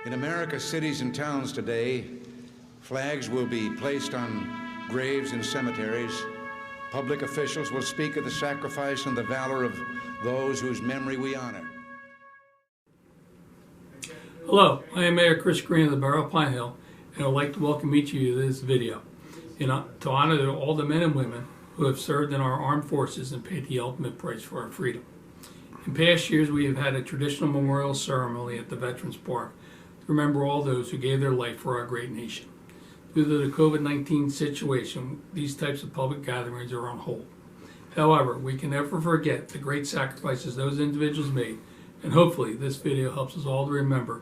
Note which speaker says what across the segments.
Speaker 1: In America's cities and towns today, flags will be placed on graves in cemeteries. Public officials will speak of the sacrifice and the valor of those whose memory we honor.
Speaker 2: Hello, I am Mayor Chris Green of the Borough of Pine Hill, and I would like to welcome each of you to this video to honor all the men and women who have served in our armed forces and paid the ultimate price for our freedom. In past years, we have had a traditional memorial ceremony at the Veterans Park to remember all those who gave their life for our great nation. Due to the COVID-19 situation, these types of public gatherings are on hold. However, we can never forget the great sacrifices those individuals made, and hopefully this video helps us all to remember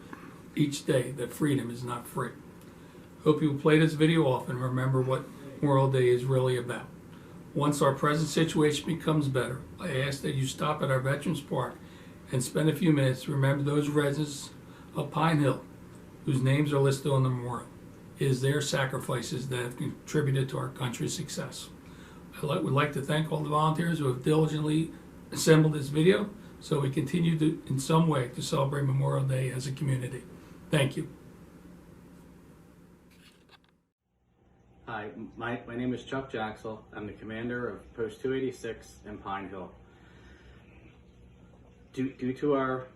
Speaker 2: each day that freedom is not free. Hope you will play this video often and remember what Memorial Day is really about. Once our present situation becomes better, I ask that you stop at our Veterans Park and spend a few minutes to remember those residents of Pine Hill whose names are listed on the memorial. It is their sacrifices that have contributed to our country's success. I would like to thank all the volunteers who have diligently assembled this video so we continue to, in some way, to celebrate Memorial Day as a community. Thank you.
Speaker 3: Hi, my name is Chuck Jaxel. I'm the commander of Post 286 in Pine Hill. Due to our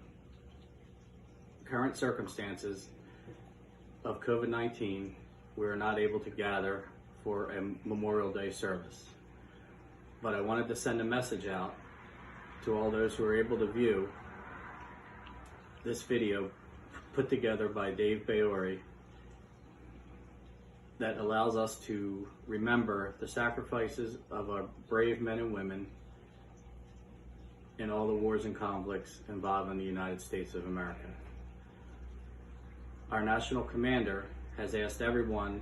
Speaker 3: current circumstances of COVID-19, we are not able to gather for a Memorial Day service. But I wanted to send a message out to all those who are able to view this video put together by Dave Baori that allows us to remember the sacrifices of our brave men and women in all the wars and conflicts involving the United States of America. Our national commander has asked everyone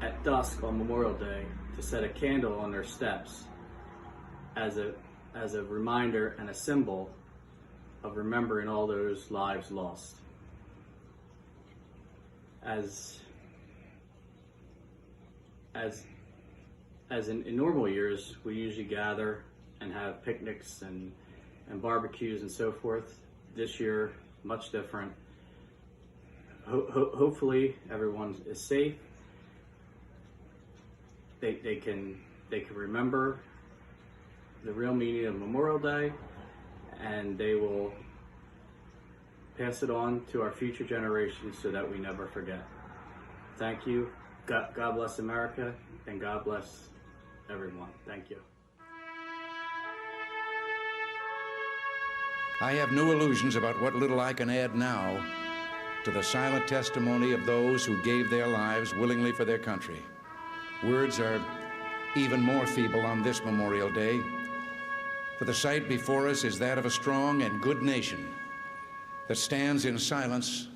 Speaker 3: at dusk on Memorial Day to set a candle on their steps as a reminder and a symbol of remembering all those lives lost. As in normal years, we usually gather and have picnics and barbecues and so forth. This year, much different. Hopefully, everyone is safe. They can remember the real meaning of Memorial Day, and they will pass it on to our future generations so that we never forget. Thank you. God bless America, and God bless everyone. Thank you.
Speaker 1: I have no illusions about what little I can add now to the silent testimony of those who gave their lives willingly for their country. Words are even more feeble on this Memorial Day, for the sight before us is that of a strong and good nation that stands in silence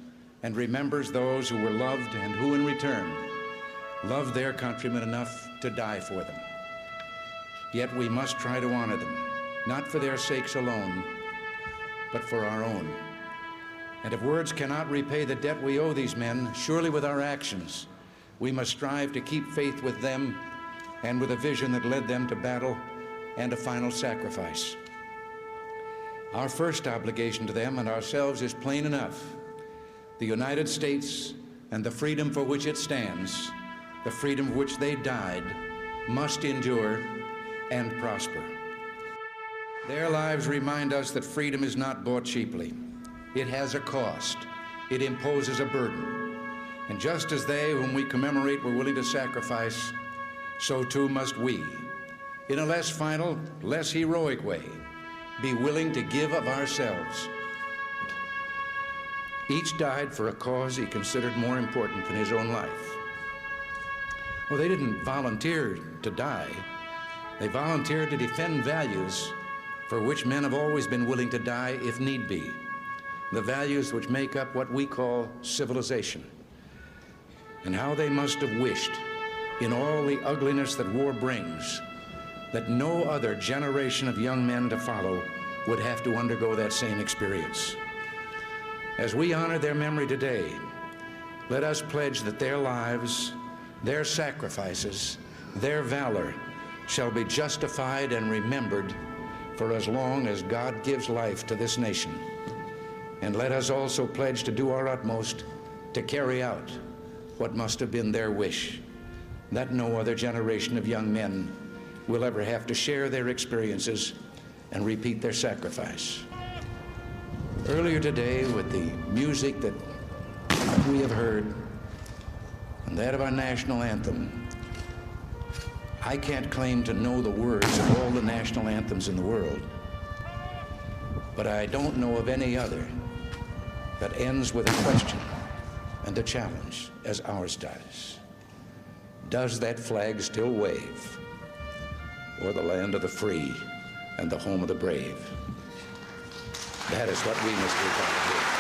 Speaker 1: and remembers those who were loved and who in return loved their countrymen enough to die for them. Yet we must try to honor them, not for their sakes alone, but for our own. And if words cannot repay the debt we owe these men, surely with our actions, we must strive to keep faith with them and with a vision that led them to battle and a final sacrifice. Our first obligation to them and ourselves is plain enough. The United States and the freedom for which it stands, the freedom for which they died, must endure and prosper. Their lives remind us that freedom is not bought cheaply. It has a cost. It imposes a burden. And just as they whom we commemorate were willing to sacrifice, so too must we, in a less final, less heroic way, be willing to give of ourselves. Each died for a cause he considered more important than his own life. Well, they didn't volunteer to die. They volunteered to defend values for which men have always been willing to die if need be, the values which make up what we call civilization. And how they must have wished, in all the ugliness that war brings, that no other generation of young men to follow would have to undergo that same experience. As we honor their memory today, let us pledge that their lives, their sacrifices, their valor shall be justified and remembered for as long as God gives life to this nation. And let us also pledge to do our utmost to carry out what must have been their wish, that no other generation of young men will ever have to share their experiences and repeat their sacrifice. Earlier today, with the music that we have heard and that of our national anthem, I can't claim to know the words of all the national anthems in the world, but I don't know of any other that ends with a question and a challenge as ours does. Does that flag still wave o'er the land of the free and the home of the brave? That is what we must do.